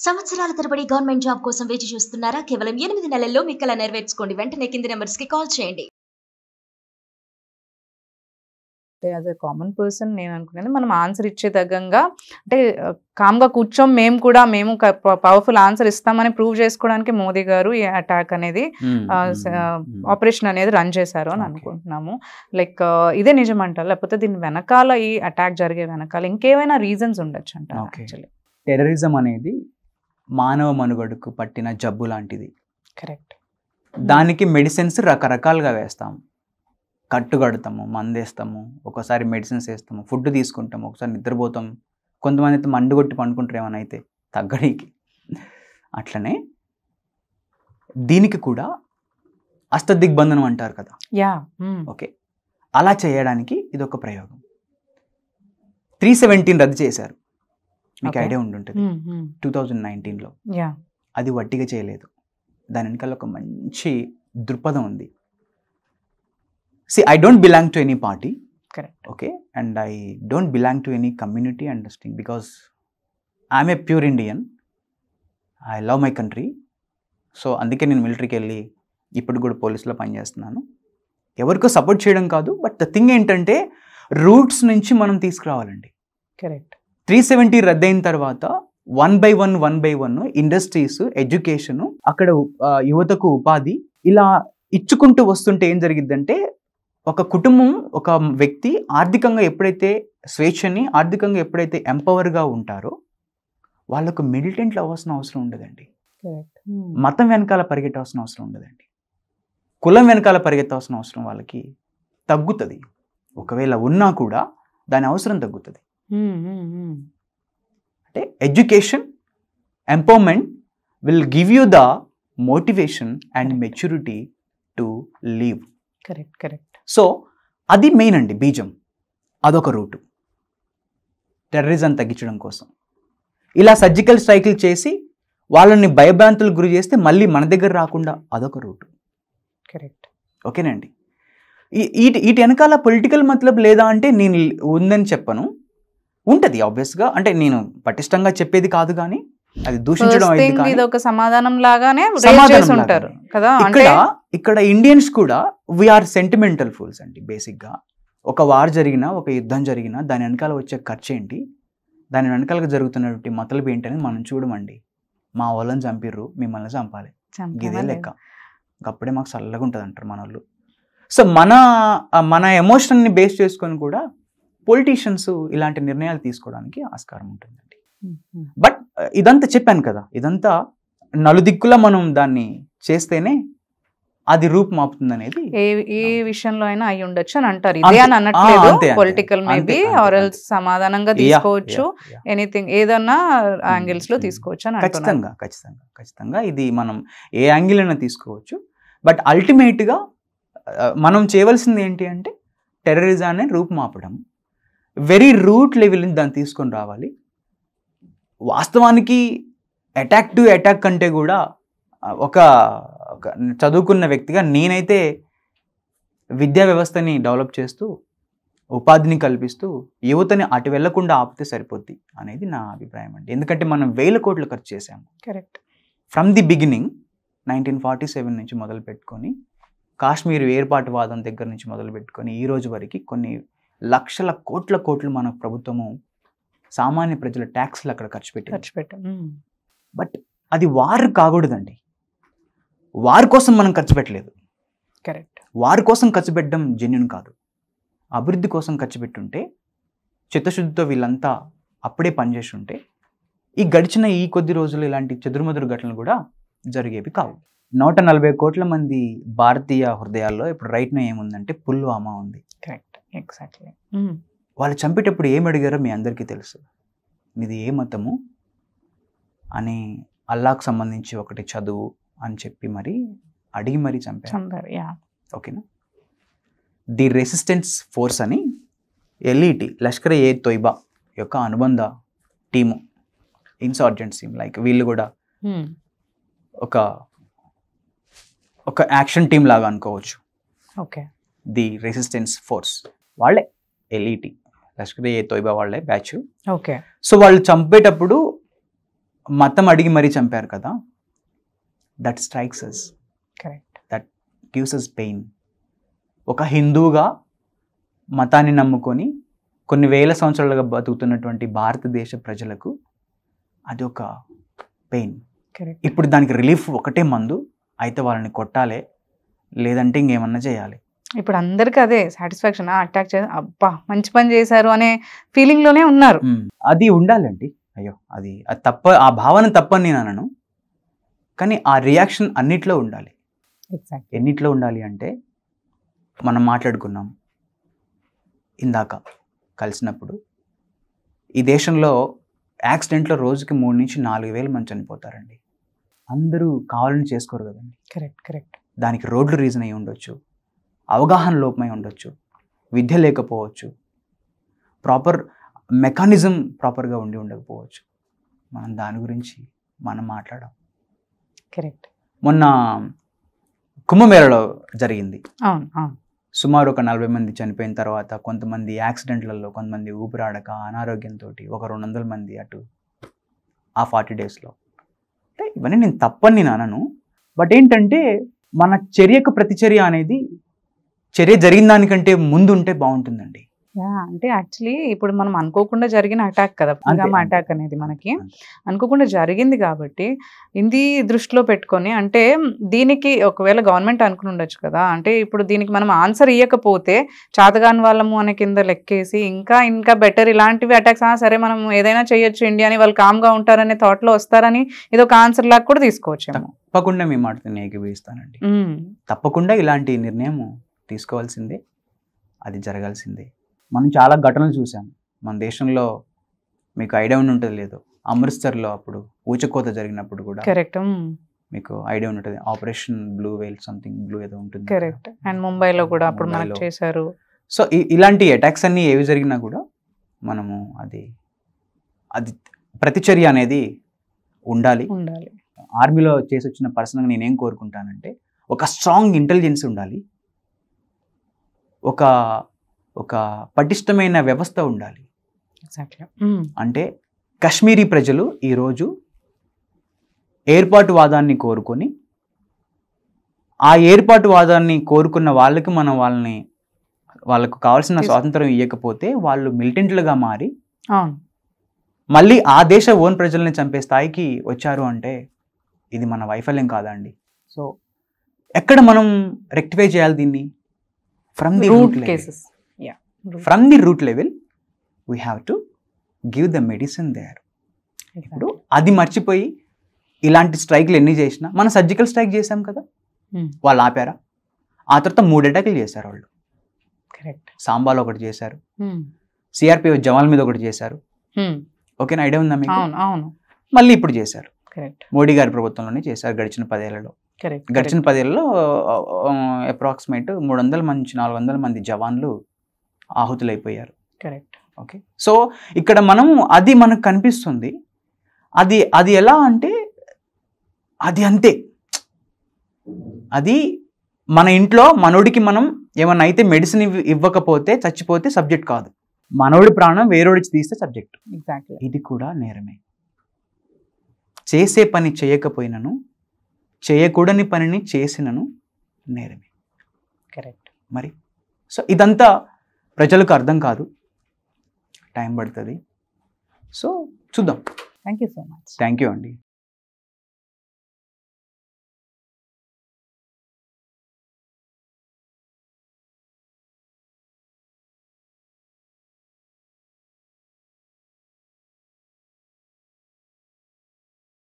సంవత్సరాల తరబడి government job కోసం వేచి చూస్తున్నారా? కేవలం 8 నెలల్లో మీ కల నెరవేర్చుకోండి. వెంటనే కింది నెంబర్స్ కి కాల్ చేయండి. యాజ్ ఎ కామన్ పర్సన్ నేను అనుకునేది మనం ఆన్సర్ ఇచ్చే తగ్గంగా అంటే కామ్గా కూర్చోం మేము పవర్ఫుల్ ఆన్సర్ ఇస్తామని ప్రూవ్ చేసుకోవడానికి మోదీ గారు ఈ అటాక్ అనేది ఆపరేషన్ అనేది రన్ చేశారు అని అనుకుంటున్నాము. లైక్ ఇదే నిజం అంటారు, లేకపోతే దీని వెనకాల ఈ అటాక్ జరిగే వెనకాల ఇంకేమైనా రీజన్స్ ఉండొచ్చు అంటారు? యాక్చువల్లీ టెర్రరిజం అనేది మానవ మనుగడకు పట్టిన జబ్బు లాంటిది. కరెక్ట్. దానికి మెడిసిన్స్ రకరకాలుగా వేస్తాము, కట్టుకడతాము, మందేస్తాము, ఒకసారి మెడిసిన్స్ వేస్తాము, ఫుడ్ తీసుకుంటాము, ఒకసారి నిద్రపోతాము, కొంతమంది అయితే మండుగొట్టి పండుకుంటారు ఏమైనా అయితే తగ్గడానికి. అట్లనే దీనికి కూడా అష్టదిగ్బంధనం అంటారు కదా. ఓకే, అలా చేయడానికి ఇది ఒక ప్రయోగం. 317 రద్దు చేశారు, మీకు ఐడియా ఉండుంటుంది 2019లో. అది వట్టిగా చేయలేదు, దాని వెనకాల ఒక మంచి దృక్పథం ఉంది. See, I don't belong to any party. Correct. Okay, and I don't belong to any community and this thing because I'm a pure Indian. I love my country. So అందుకే నేను మిలిటరీకి వెళ్ళి ఇప్పుడు కూడా పోలీసులో పనిచేస్తున్నాను. ఎవరికో సపోర్ట్ చేయడం కాదు, బట్ ద థింగ్ ఏంటంటే రూట్స్ నుంచి మనం తీసుకురావాలండి. కరెక్ట్. 370 రద్దయిన తర్వాత 1 by 1 ఇండస్ట్రీస్, ఎడ్యుకేషను, అక్కడ యువతకు ఉపాధి, ఇలా ఇచ్చుకుంటూ వస్తుంటే ఏం జరిగిద్దంటే ఒక కుటుంబం, ఒక వ్యక్తి ఆర్థికంగా ఎప్పుడైతే స్వేచ్ఛని, ఆర్థికంగా ఎప్పుడైతే ఎంపవర్గా ఉంటారో వాళ్ళకు మిలిటెంట్లు అవ్వాల్సిన అవసరం ఉండదండి. మతం వెనకాల పరిగెట్టాల్సిన అవసరం ఉండదండి. కులం వెనకాల పరిగెత్తాల్సిన అవసరం వాళ్ళకి తగ్గుతుంది. ఒకవేళ ఉన్నా కూడా దాని అవసరం తగ్గుతుంది. అంటే education, empowerment will give you the motivation and maturity to leave. Correct, correct. So అది మెయిన్ అండి, బీజం. అదొక రూటు టెర్రరిజం తగ్గించడం కోసం. ఇలా సర్జికల్ స్ట్రైకులు చేసి వాళ్ళని భయభ్రాంతులకు గురి చేస్తే మళ్ళీ మన దగ్గర రాకుండా అదొక రూటు. కరెక్ట్. ఓకేనండి. వీటి వెనకాల పొలిటికల్ మతలబ్ లేదా అంటే నేను ఉందని చెప్పను, ఉంటుంది ఆబ్వియస్గా. అంటే నేను పటిష్టంగా చెప్పేది కాదు, కానీ అది దూషించడం ఇది ఒక సమాధానం లాగానే ఉంటారు కదా. ఇక్కడ ఇండియన్స్ కూడా వీఆర్ సెంటిమెంటల్ ఫూల్స్ అండి. బేసిక్గా ఒక వార్ జరిగినా, ఒక యుద్ధం జరిగినా దాని వెనకాల వచ్చే ఖర్చు ఏంటి, దాని వెనకాల జరుగుతున్నటువంటి మతలబు ఏంటి అనేది మనం చూడమండి. మా వాళ్ళని చంపిర్రు, మిమ్మల్ని చంపాలి, ఇదే లెక్క. అప్పుడే మాకు చల్లగా ఉంటుంది అంటారు మన వాళ్ళు. సో మన ఎమోషన్ని బేస్ చేసుకొని కూడా పొలిటీషియన్స్ ఇలాంటి నిర్ణయాలు తీసుకోవడానికి ఆస్కారం ఉంటుందండి. బట్ ఇదంతా చెప్పాను కదా, ఇదంతా నలుదిక్కులా మనం దాన్ని చేస్తేనే అది రూపు మాపుతుంది అనేది ఏ విషయంలో అయినా అయి ఉండొచ్చు అని అంటారు. ఇదే అని అనట్లేదు, పొలిటికల్ మేబీ ఆర్ ఎల్స్ సమాధానంగా తీసుకోవచ్చు, ఎనీథింగ్ ఏదన్నా యాంగిల్స్ లో తీసుకోవచ్చు అని. ఖచ్చితంగా ఇది మనం ఏ యాంగిల్ అయినా తీసుకోవచ్చు. బట్ అల్టిమేట్ గా మనం చేయవలసింది ఏంటి అంటే టెర్రరిజాన్ని రూపుమాపడం, వెరీ రూట్ లెవెల్ నుంచి దాన్ని తీసుకొని రావాలి. వాస్తవానికి అటాక్ టు అటాక్ కంటే కూడా ఒక చదువుకున్న వ్యక్తిగా నేనైతే విద్యా వ్యవస్థని డెవలప్ చేస్తూ, ఉపాధిని కల్పిస్తూ యువతని అటు వెళ్లకుండా ఆపితే సరిపోద్ది అనేది నా అభిప్రాయం అండి. ఎందుకంటే మనం 1000 కోట్లు ఖర్చు చేశాము. కరెక్ట్. ఫ్రమ్ ది బిగినింగ్ 1947 నుంచి మొదలు పెట్టుకొని, కాశ్మీర్ ఏర్పాటువాదం దగ్గర నుంచి మొదలు పెట్టుకొని ఈ రోజు వరకు కొన్ని లక్షల కోట్లు మన ప్రభుత్వము సామాన్య ప్రజల ట్యాక్స్లు అక్కడ ఖర్చు పెట్టాం. బట్ అది వార్ కాకూడదండి. వారి కోసం మనం ఖర్చు పెట్టలేదు. కరెక్ట్. వారి కోసం ఖర్చు పెట్టడం జెన్యూన్ కాదు. అభివృద్ధి కోసం ఖర్చు పెట్టుంటే, చిత్తశుద్ధితో వీళ్ళంతా అప్పుడే పనిచేసి ఉంటే ఈ గడిచిన ఈ కొద్ది రోజులు ఇలాంటి చెదురుమదురు ఘటనలు కూడా జరిగేవి కావు. 140 కోట్ల మంది భారతీయ హృదయాల్లో ఇప్పుడు రైట్ నో ఏముందంటే పుల్వామా ఉంది. Correct, exactly. వాళ్ళు చంపేటప్పుడు ఏం అడిగారో మీ అందరికీ తెలుసు. ఇది ఏ మతము అని, అల్లాకు సంబంధించి ఒకటి చదువు అని చెప్పి మరి అడిగి మరీ చంపారు. ఓకేనా. ది రెసిస్టెన్స్ ఫోర్స్ అని ఎల్ఈటి, లష్కర్ ఏ తోయిబా యొక్క అనుబంధ టీము, ఇన్సార్జెంట్స్ టీమ్, లైక్ వీళ్ళు కూడా ఒక యాక్షన్ టీమ్ లాగా అనుకోవచ్చు. ఓకే. ది రెసిస్టెన్స్ ఫోర్స్ వాళ్ళే, ఎల్ఈటి, లష్కర్ ఏ తోయిబా వాళ్ళే బ్యాచ్. ఓకే. సో వాళ్ళు చంపేటప్పుడు మతం అడిగి మరీ చంపారు కదా, that strikes us, correct. That gives us pain. ఒక హిందువుగా మతాన్ని నమ్ముకొని కొన్ని వేల సంవత్సరాలుగా బతుకుతున్నటువంటి భారతదేశ ప్రజలకు అది ఒక పెయిన్. కరెక్ట్. ఇప్పుడు దానికి రిలీఫ్ ఒకటే మందు, అయితే వాళ్ళని కొట్టాలి, లేదంటే ఇంకేమన్నా చేయాలి. ఇప్పుడు అందరికీ అదే సాటిస్ఫాక్షన్, అటాక్ చేసి అబ్బా మంచి పని చేశారు అనే ఫీలింగ్ లోనే ఉన్నారు. అది ఉండాలండి. అయ్యో అది తప్ప, ఆ భావన తప్పని నేను అనను, కానీ ఆ రియాక్షన్ అన్నిట్లో ఉండాలి. ఎగ్జాక్ట్. ఎన్నిట్లో ఉండాలి అంటే, మనం మాట్లాడుకున్నాం ఇందాక కలిసినప్పుడు, ఈ దేశంలో యాక్సిడెంట్లో రోజుకి 3 నుంచి 4 వేల మంది చనిపోతారండి. అందరూ కావాలని చేసుకోరు కదండి. కరెక్ట్. కరెక్ట్. దానికి రోడ్లు రీజన్ అయి ఉండొచ్చు, అవగాహన లోపమై ఉండొచ్చు, విద్య లేకపోవచ్చు, ప్రాపర్ మెకానిజం ప్రాపర్గా ఉండి ఉండకపోవచ్చు. మనం దాని గురించి మనం మాట్లాడాం. కరెక్ట్. మొన్న కుంభమేళలో జరిగింది. అవును. అవును. సుమారు ఒక 40 మంది చనిపోయిన తర్వాత, కొంతమంది యాక్సిడెంట్లలో, కొంతమంది ఊపిరాడక అనారోగ్యంతో, ఒక 200 మంది అటు ఆ 40 డేస్లో. అంటే ఇవన్నీ నేను తప్పని నేను అనను, బట్ ఏంటంటే మన చర్యకు ప్రతిచర్య అనేది చర్య జరిగిన దానికంటే ముందు ఉంటే బాగుంటుందండి. అంటే యాక్చువల్లీ ఇప్పుడు మనం అనుకోకుండా జరిగిన అటాక్ కదా, పుల్వామా అంతే. అటాక్ అనేది మనకి అంతే. అనుకోకుండా జరిగింది కాబట్టి ఇది దృష్టిలో పెట్టుకొని, అంటే దీనికి ఒకవేళ గవర్నమెంట్ అనుకుని ఉండొచ్చు కదా, అంటే ఇప్పుడు దీనికి మనం ఆన్సర్ ఇవ్వకపోతే చాతగాని వాళ్ళము అనే కింద లెక్కేసి ఇంకా ఇంకా బెటర్ ఇలాంటివి అటాక్స్, సరే మనం ఏదైనా చేయొచ్చు ఇండియా అని, వాళ్ళు కామ్గా ఉంటారనే థాట్లో వస్తారని ఇది ఒక ఆన్సర్ లాగా కూడా తీసుకోవచ్చేమో. తప్పకుండా మీ మాటతో ఏకీభవిస్తానండి. తప్పకుండా ఇలాంటి నిర్ణయం తీసుకోవాల్సిందే, అది జరగాల్సిందే. మనం చాలా ఘటనలు చూసాం మన దేశంలో. మీకు ఐడియా ఉండి ఉంటుంది లేదు, అమృత్సర్లో అప్పుడు ఊచకోత జరిగినప్పుడు కూడా కరెక్ట్. మీకు ఐడియా ఉంటుంది, ఆపరేషన్ బ్లూ వేల్ సంథింగ్ బ్లూ ఏదో ఉంటుంది. కరెక్ట్. అండ్ ముంబైలో కూడా అప్పుడు మనకు చేశారు. సో ఇలాంటి అటాక్స్ అన్ని ఏవి జరిగినా కూడా మనము అది ప్రతిచర్య అనేది ఉండాలి. ఆర్మీలో చేసి వచ్చిన పర్సన్గా నేనేం కోరుకుంటానంటే, ఒక స్ట్రాంగ్ ఇంటెలిజెన్స్ ఉండాలి, ఒక పటిష్టమైన వ్యవస్థ ఉండాలి. అంటే కాశ్మీరీ ప్రజలు ఈరోజు ఏర్పాటువాదాన్ని కోరుకొని, ఆ ఏర్పాటువాదాన్ని కోరుకున్న వాళ్ళకి మనం వాళ్ళకు కావాల్సిన స్వాతంత్రం ఇవ్వకపోతే వాళ్ళు మిలిటెంట్లుగా మారి మళ్ళీ ఆ దేశ ఓన్ ప్రజల్ని చంపే స్థాయికి వచ్చారు అంటే ఇది మన వైఫల్యం కాదా అండి? సో ఎక్కడ మనం రెక్టిఫై చేయాలి దీన్ని? From the root cases, from the root level we have to give the medicine there. ఇప్పుడు అది మర్చిపోయి ఇలాంటి స్ట్రైక్లు ఎన్ని చేసినా, మనం సర్జికల్ స్ట్రైక్ చేసాం కదా, వాళ్ళు ఆపారా? ఆ తర్వాత 3 అటాకులు చేశారు వాళ్ళు. సాంబాలో ఒకటి చేశారు, సిఆర్పిఎఫ్ జవాన్ల మీద ఒకటి చేశారు. ఓకేనా, ఐడియా ఉందా మీకు? మళ్ళీ ఇప్పుడు చేశారు, మోడీ గారి ప్రభుత్వంలోనే చేశారు గడిచిన 10 ఏళ్లలో. గడిచిన 10 ఏళ్లలో అప్రాక్సిమేట్ 300 నుంచి 400 మంది జవాన్లు ఆహుతులైపోయారు. ఓకే, సో ఇక్కడ అది మనకు కనిపిస్తుంది. అది ఎలా అంటే అది అంతే. అది మన ఇంట్లో మనోడికి మనం ఏమన్నా అయితే మెడిసిన్ ఇవ్వకపోతే చచ్చిపోతే సబ్జెక్ట్ కాదు, మనోడి ప్రాణం వేరోడికి తీస్తే సబ్జెక్ట్. ఇది కూడా నేరమే. చేసే పని చేయకపోయినను, చేయకూడని పనిని చేసినను నేరమే. మరి సో ఇదంతా ప్రజలకు అర్థం కాదు, టైం పడుతుంది. సో చూద్దాం. Thank you so much. Thank you అండి.